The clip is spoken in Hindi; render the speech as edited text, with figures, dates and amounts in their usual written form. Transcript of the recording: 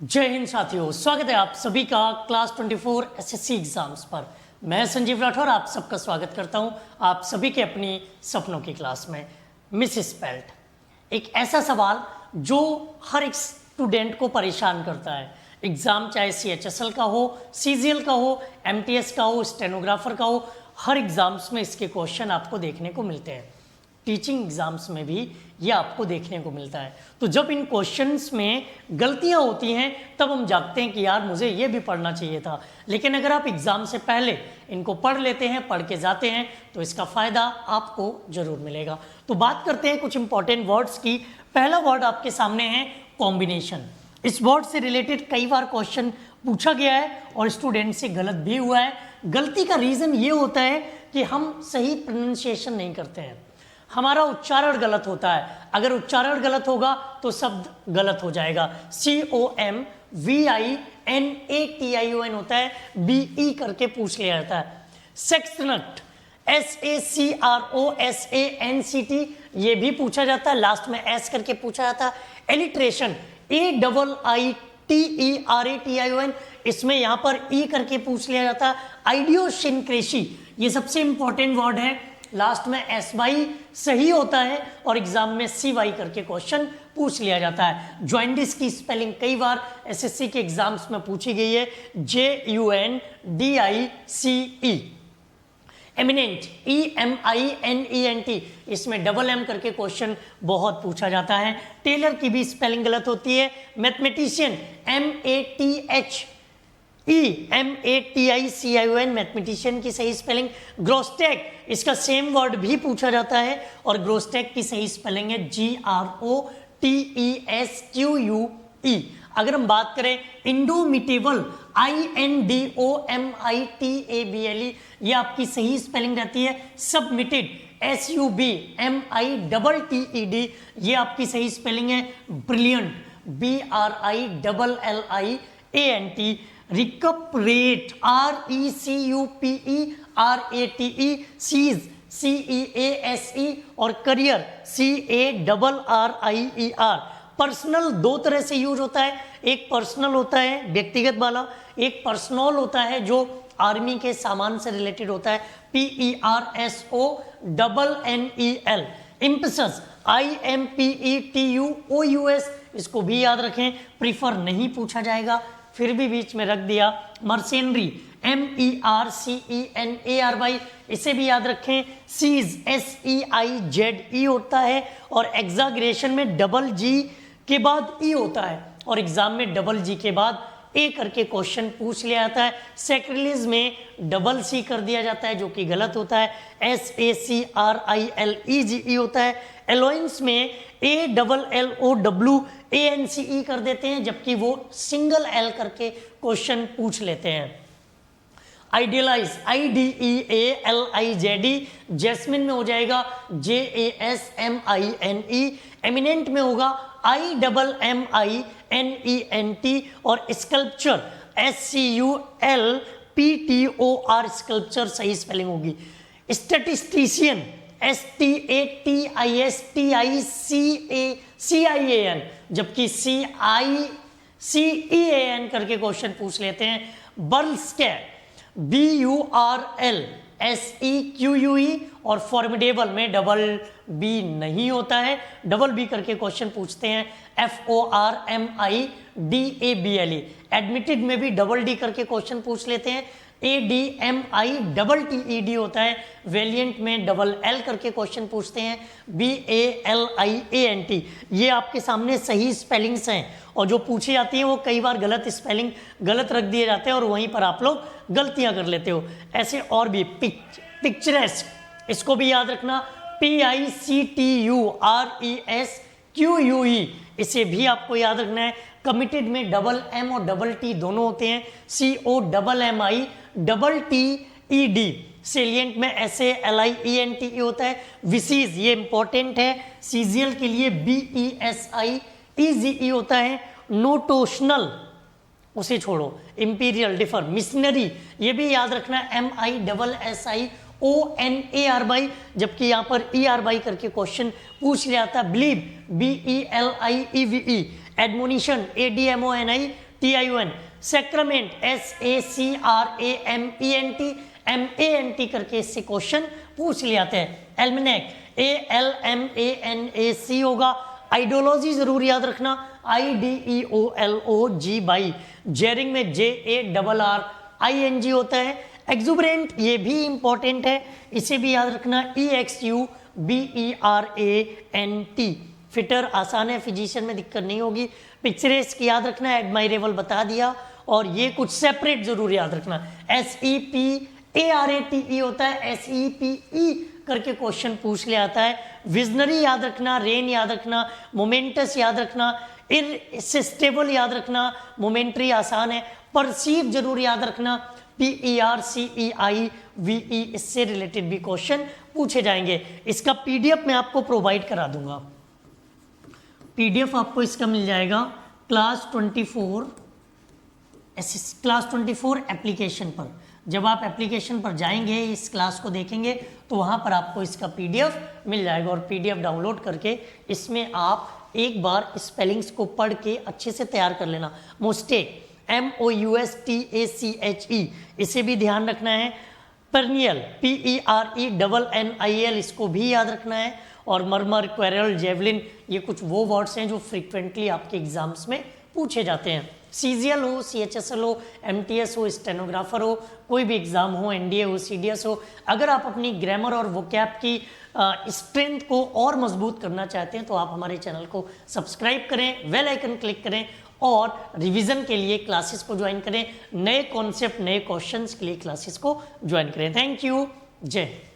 जय हिंद साथियों, स्वागत है आप सभी का क्लास 24 एसएससी एग्जाम्स पर। मैं संजीव राठौर आप सबका स्वागत करता हूं आप सभी के अपनी सपनों की क्लास में। मिसिस पेल्ट, एक ऐसा सवाल जो हर एक स्टूडेंट को परेशान करता है। एग्जाम चाहे CHSL का हो, CGL का हो, MTS का हो, स्टेनोग्राफर का हो, हर एग्जाम्स में इसके क्वेश्चन आपको देखने को मिलते हैं। टीचिंग एग्जाम्स में भी ये आपको देखने को मिलता है। तो जब इन क्वेश्चंस में गलतियां होती हैं तब हम जागते हैं कि यार मुझे ये भी पढ़ना चाहिए था। लेकिन अगर आप एग्जाम से पहले इनको पढ़ लेते हैं, पढ़ के जाते हैं, तो इसका फायदा आपको जरूर मिलेगा। तो बात करते हैं कुछ इंपॉर्टेंट वर्ड्स की। पहला वर्ड आपके सामने है कॉम्बिनेशन। इस वर्ड से रिलेटेड कई बार क्वेश्चन पूछा गया है और स्टूडेंट से गलत भी हुआ है। गलती का रीजन ये होता है कि हम सही प्रोनाउंसिएशन नहीं करते हैं, हमारा उच्चारण गलत होता है। अगर उच्चारण गलत होगा तो शब्द गलत हो जाएगा। COMVINATION होता है, BE करके पूछ लिया जाता है। सेक्सनट, SACROSANCT, ये भी पूछा जाता है, लास्ट में S करके पूछा जाता है। एलिट्रेशन, AIITERATION, इसमें यहां पर E करके पूछ लिया जाता है। आइडियोसिनक्रेसी, ये सबसे इंपॉर्टेंट वर्ड है, लास्ट में SY सही होता है और एग्जाम में CY करके क्वेश्चन पूछ लिया जाता है। जॉइंडिस की स्पेलिंग कई बार SSC के एग्जाम्स में पूछी गई है, JUNDICE। एमिनेंट, EMINENT, इसमें डबल M करके क्वेश्चन बहुत पूछा जाता है। टेलर की भी स्पेलिंग गलत होती है। मैथमेटिशियन, MATHEMATICION, मैथमेटिशियन की सही स्पेलिंग। ग्रोस्टेक, इसका सेम वर्ड भी पूछा जाता है और ग्रोस्टेक की सही स्पेलिंग है GROTESQUE। अगर हम बात करें इंडोमिटेबल, INDOMITABLE, ये आपकी सही स्पेलिंग रहती है। सबमिटेड, SUBMITTED, ये आपकी सही स्पेलिंग है। Brilliant, BRILLIANT। Recuperate, RECUPERATE। Cease, CEASE। और करियर, CARRIER। पर्सनल दो तरह से यूज होता है, एक पर्सनल होता है व्यक्तिगत वाला, एक पर्सनल होता है जो आर्मी के सामान से रिलेटेड होता है, PERSONNEL। इम्पसस, IMPETUOUS, इसको भी याद रखें, प्रीफर नहीं पूछा जाएगा, फिर भी बीच में रख दिया। मर्सेनरी, MERCENARY, इसे भी याद रखें। सीज, SEIZE होता है और एग्जाग्रेशन में डबल G के बाद E होता है और एग्जाम में डबल G के बाद A करके क्वेश्चन पूछ लिया जाता है। सैक्रिलेज में डबल C कर दिया जाता है जो कि गलत होता है, SACRILEGE होता है। एलोइंस में ALLOWANCE कर देते हैं जबकि वो सिंगल L करके क्वेश्चन पूछ लेते हैं। आइडियलाइज, IDEALIZD, जैस्मिन में हो जाएगा JASMINE। एमिनेंट में होगा IMMINENT और स्कल्पचर, SCULPTOR, स्कल्पचर सही स्पेलिंग होगी। स्टैटिस्टिशियन, STATISTICIAN, जबकि CICEAN करके क्वेश्चन पूछ लेते हैं। बर्लस्कैट, BURLSEQUE और फॉर्मिडेबल में डबल B नहीं होता है, डबल B करके क्वेश्चन पूछते हैं। FORMIDABLE, एडमिटेड में भी डबल D करके क्वेश्चन पूछ लेते हैं। ADMITTED होता है, वेलिएंट में डबल L करके क्वेश्चन पूछते हैं। BALIANT, ये आपके सामने सही स्पेलिंग्स हैं और जो पूछी जाती हैं वो कई बार गलत स्पेलिंग गलत रख दिए जाते हैं और वहीं पर आप लोग गलतियां कर लेते हो। ऐसे और भी पिक्चरेस्क, इसको भी याद रखना, PICTURESQUE, इसे भी आपको याद रखना है। कमिटेड में डबल M और डबल T दोनों होते हैं, COMMITTED। सेलिएंट में SALIENTE होता है। विसीज, ये इंपॉर्टेंट है, CGL के लिए BESIEGE होता है। नोटोशनल, उसे छोड़ो। इंपीरियल, डिफर, मिशनरी, ये भी याद रखना, MISSIONARY, जबकि यहाँ पर ERY करके क्वेश्चन पूछ लिया था। Believe, BELIEVE। Admonition, ADMONI, TION, sacrament SACRAMENT, MANT करके इससे क्वेश्चन पूछ ले आते हैं। एल्मेनेक ALMANAC होगा। आइडियोलॉजी जरूर याद रखना, IDEOLOG। जेरिंग में JARRING होता है। एक्सुबरेंट ये भी इंपॉर्टेंट है, इसे भी याद रखना, EXUBERANT। फिटर आसान है, फिजिशियन में दिक्कत नहीं होगी। पिक्चरेस्क याद रखना, एडमायरेबल बता दिया। और ये कुछ सेपरेट जरूर याद रखना, SEPARATE होता है, SEPE करके क्वेश्चन पूछ ले आता है। विजनरी याद रखना, रेन याद रखना, मोमेंटस याद रखना, इरसिस्टेबल याद रखना, मोमेंट्री आसान है। परसीव जरूर याद रखना, PERCEIVE, इससे रिलेटेड भी क्वेश्चन पूछे जाएंगे। इसका PDF मैं आपको प्रोवाइड करा दूंगा। PDF आपको इसका मिल जाएगा क्लास 24 एप्लीकेशन पर। जब आप एप्लीकेशन पर जाएंगे, इस क्लास को देखेंगे, तो वहां पर आपको इसका PDF मिल जाएगा। और PDF डाउनलोड करके इसमें आप एक बार स्पेलिंग्स को पढ़ के अच्छे से तैयार कर लेना। मोस्टेक MOUSTACHE, इसे भी ध्यान रखना है। परनियल PERENNIL, इसको भी याद रखना है। और मरमर, क्वेरल, जेवलिन, ये कुछ वो वर्ड्स हैं जो फ्रीक्वेंटली आपके एग्जाम्स में पूछे जाते हैं। CGL हो, CHSL हो, MTS हो, स्टेनोग्राफर हो, कोई भी एग्जाम हो, NDA हो, CDS हो, अगर आप अपनी ग्रामर और वोकैब की स्ट्रेंथ को और मजबूत करना चाहते हैं तो आप हमारे चैनल को सब्सक्राइब करें, बेल आइकन क्लिक करें और रिवीजन के लिए क्लासेस को ज्वाइन करें। नए कॉन्सेप्ट, नए क्वेश्चंस के लिए क्लासेस को ज्वाइन करें। Thank you. जय हिंद।